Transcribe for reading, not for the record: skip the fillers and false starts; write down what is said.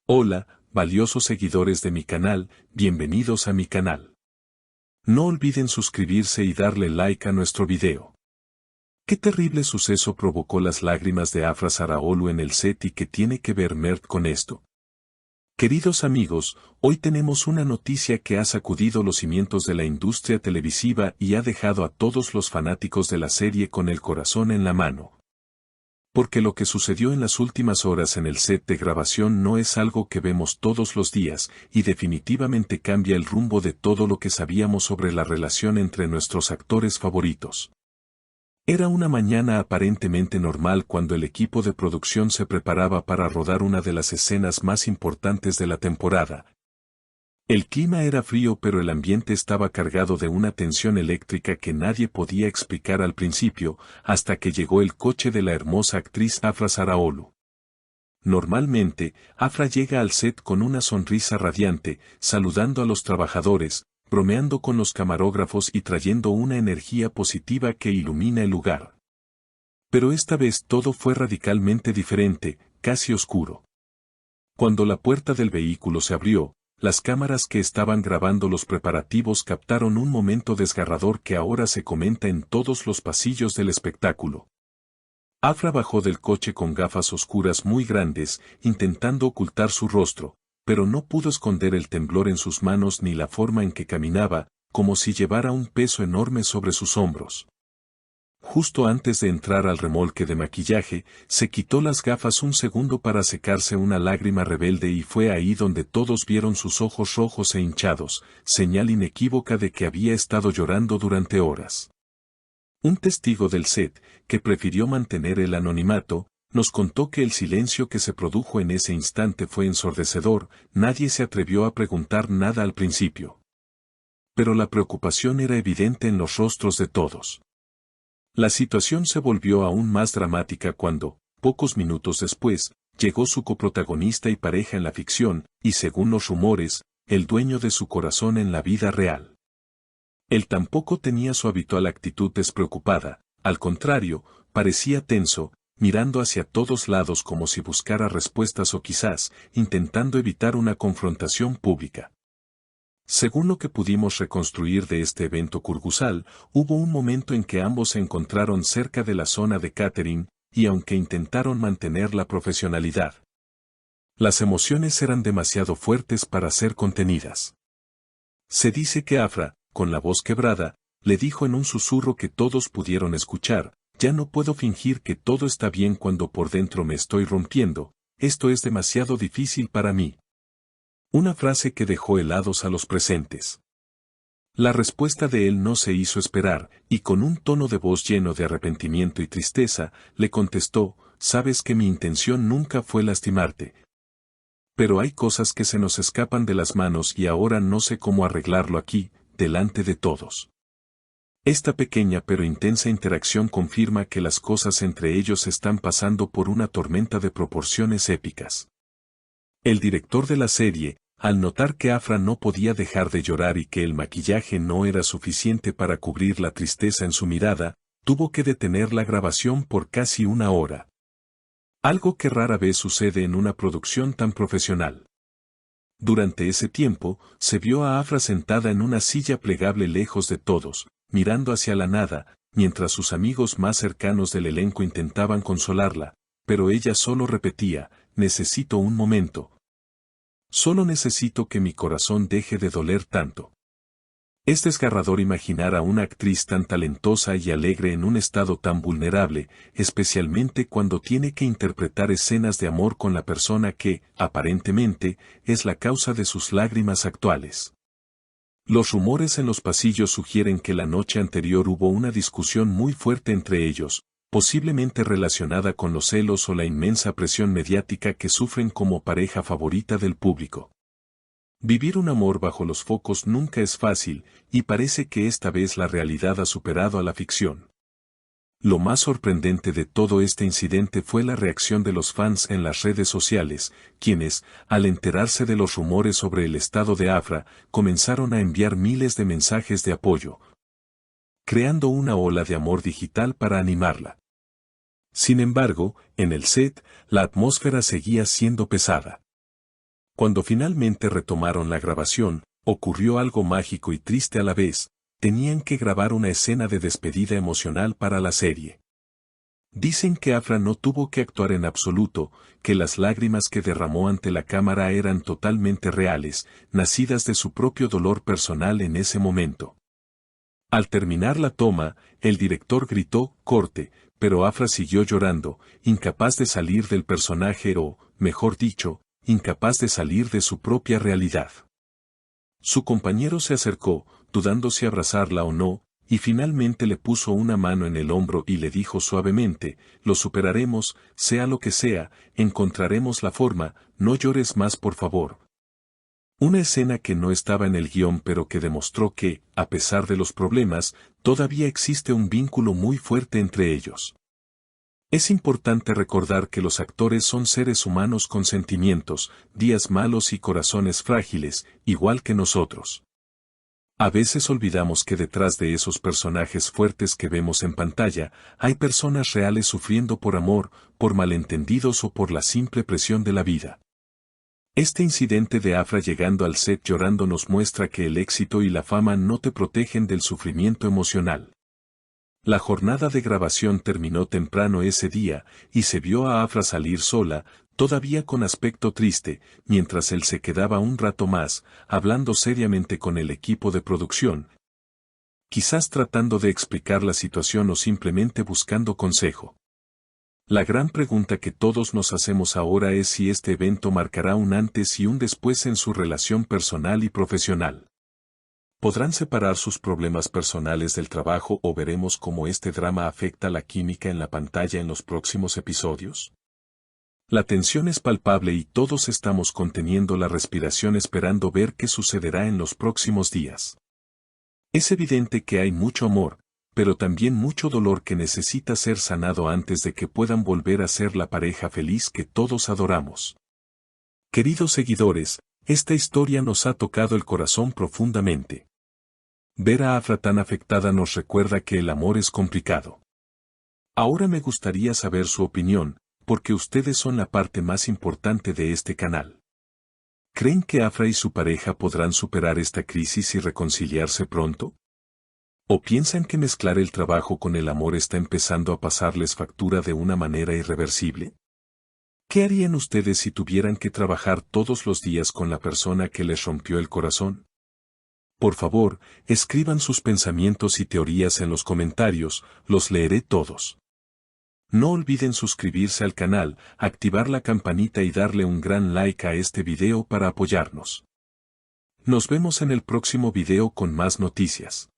Hola, valiosos seguidores de mi canal, bienvenidos a mi canal. No olviden suscribirse y darle like a nuestro video. ¿Qué terrible suceso provocó las lágrimas de Afra Sarraolu en el set y qué tiene que ver Mert con esto? Queridos amigos, hoy tenemos una noticia que ha sacudido los cimientos de la industria televisiva y ha dejado a todos los fanáticos de la serie con el corazón en la mano. Porque lo que sucedió en las últimas horas en el set de grabación no es algo que vemos todos los días, y definitivamente cambia el rumbo de todo lo que sabíamos sobre la relación entre nuestros actores favoritos. Era una mañana aparentemente normal cuando el equipo de producción se preparaba para rodar una de las escenas más importantes de la temporada. El clima era frío, pero el ambiente estaba cargado de una tensión eléctrica que nadie podía explicar al principio, hasta que llegó el coche de la hermosa actriz Afra Sarraolu. Normalmente, Afra llega al set con una sonrisa radiante, saludando a los trabajadores, bromeando con los camarógrafos y trayendo una energía positiva que ilumina el lugar. Pero esta vez todo fue radicalmente diferente, casi oscuro. Cuando la puerta del vehículo se abrió, las cámaras que estaban grabando los preparativos captaron un momento desgarrador que ahora se comenta en todos los pasillos del espectáculo. Afra bajó del coche con gafas oscuras muy grandes, intentando ocultar su rostro, pero no pudo esconder el temblor en sus manos ni la forma en que caminaba, como si llevara un peso enorme sobre sus hombros. Justo antes de entrar al remolque de maquillaje, se quitó las gafas un segundo para secarse una lágrima rebelde y fue ahí donde todos vieron sus ojos rojos e hinchados, señal inequívoca de que había estado llorando durante horas. Un testigo del set, que prefirió mantener el anonimato, nos contó que el silencio que se produjo en ese instante fue ensordecedor, nadie se atrevió a preguntar nada al principio. Pero la preocupación era evidente en los rostros de todos. La situación se volvió aún más dramática cuando, pocos minutos después, llegó su coprotagonista y pareja en la ficción, y según los rumores, el dueño de su corazón en la vida real. Él tampoco tenía su habitual actitud despreocupada, al contrario, parecía tenso, mirando hacia todos lados como si buscara respuestas o quizás, intentando evitar una confrontación pública. Según lo que pudimos reconstruir de este evento cursal, hubo un momento en que ambos se encontraron cerca de la zona de catering, y aunque intentaron mantener la profesionalidad, las emociones eran demasiado fuertes para ser contenidas. Se dice que Afra, con la voz quebrada, le dijo en un susurro que todos pudieron escuchar: «Ya no puedo fingir que todo está bien cuando por dentro me estoy rompiendo, esto es demasiado difícil para mí». Una frase que dejó helados a los presentes. La respuesta de él no se hizo esperar, y con un tono de voz lleno de arrepentimiento y tristeza, le contestó: «Sabes que mi intención nunca fue lastimarte. Pero hay cosas que se nos escapan de las manos y ahora no sé cómo arreglarlo aquí, delante de todos». Esta pequeña pero intensa interacción confirma que las cosas entre ellos están pasando por una tormenta de proporciones épicas. El director de la serie, al notar que Afra no podía dejar de llorar y que el maquillaje no era suficiente para cubrir la tristeza en su mirada, tuvo que detener la grabación por casi una hora. Algo que rara vez sucede en una producción tan profesional. Durante ese tiempo, se vio a Afra sentada en una silla plegable lejos de todos, mirando hacia la nada, mientras sus amigos más cercanos del elenco intentaban consolarla, pero ella solo repetía: «Necesito un momento. Solo necesito que mi corazón deje de doler tanto». Es desgarrador imaginar a una actriz tan talentosa y alegre en un estado tan vulnerable, especialmente cuando tiene que interpretar escenas de amor con la persona que, aparentemente, es la causa de sus lágrimas actuales. Los rumores en los pasillos sugieren que la noche anterior hubo una discusión muy fuerte entre ellos, posiblemente relacionada con los celos o la inmensa presión mediática que sufren como pareja favorita del público. Vivir un amor bajo los focos nunca es fácil, y parece que esta vez la realidad ha superado a la ficción. Lo más sorprendente de todo este incidente fue la reacción de los fans en las redes sociales, quienes, al enterarse de los rumores sobre el estado de Afra, comenzaron a enviar miles de mensajes de apoyo, creando una ola de amor digital para animarla. Sin embargo, en el set, la atmósfera seguía siendo pesada. Cuando finalmente retomaron la grabación, ocurrió algo mágico y triste a la vez. Tenían que grabar una escena de despedida emocional para la serie. Dicen que Afra no tuvo que actuar en absoluto, que las lágrimas que derramó ante la cámara eran totalmente reales, nacidas de su propio dolor personal en ese momento. Al terminar la toma, el director gritó, corte, pero Afra siguió llorando, incapaz de salir del personaje o, mejor dicho, incapaz de salir de su propia realidad. Su compañero se acercó, dudando si abrazarla o no, y finalmente le puso una mano en el hombro y le dijo suavemente, lo superaremos, sea lo que sea, encontraremos la forma, no llores más por favor. Una escena que no estaba en el guión pero que demostró que, a pesar de los problemas, todavía existe un vínculo muy fuerte entre ellos. Es importante recordar que los actores son seres humanos con sentimientos, días malos y corazones frágiles, igual que nosotros. A veces olvidamos que detrás de esos personajes fuertes que vemos en pantalla, hay personas reales sufriendo por amor, por malentendidos o por la simple presión de la vida. Este incidente de Afra llegando al set llorando nos muestra que el éxito y la fama no te protegen del sufrimiento emocional. La jornada de grabación terminó temprano ese día, y se vio a Afra salir sola, todavía con aspecto triste, mientras él se quedaba un rato más, hablando seriamente con el equipo de producción. Quizás tratando de explicar la situación o simplemente buscando consejo. La gran pregunta que todos nos hacemos ahora es si este evento marcará un antes y un después en su relación personal y profesional. ¿Podrán separar sus problemas personales del trabajo o veremos cómo este drama afecta la química en la pantalla en los próximos episodios? La tensión es palpable y todos estamos conteniendo la respiración esperando ver qué sucederá en los próximos días. Es evidente que hay mucho amor, pero también mucho dolor que necesita ser sanado antes de que puedan volver a ser la pareja feliz que todos adoramos. Queridos seguidores, esta historia nos ha tocado el corazón profundamente. Ver a Afra tan afectada nos recuerda que el amor es complicado. Ahora me gustaría saber su opinión, porque ustedes son la parte más importante de este canal. ¿Creen que Afra y su pareja podrán superar esta crisis y reconciliarse pronto? ¿O piensan que mezclar el trabajo con el amor está empezando a pasarles factura de una manera irreversible? ¿Qué harían ustedes si tuvieran que trabajar todos los días con la persona que les rompió el corazón? Por favor, escriban sus pensamientos y teorías en los comentarios, los leeré todos. No olviden suscribirse al canal, activar la campanita y darle un gran like a este video para apoyarnos. Nos vemos en el próximo video con más noticias.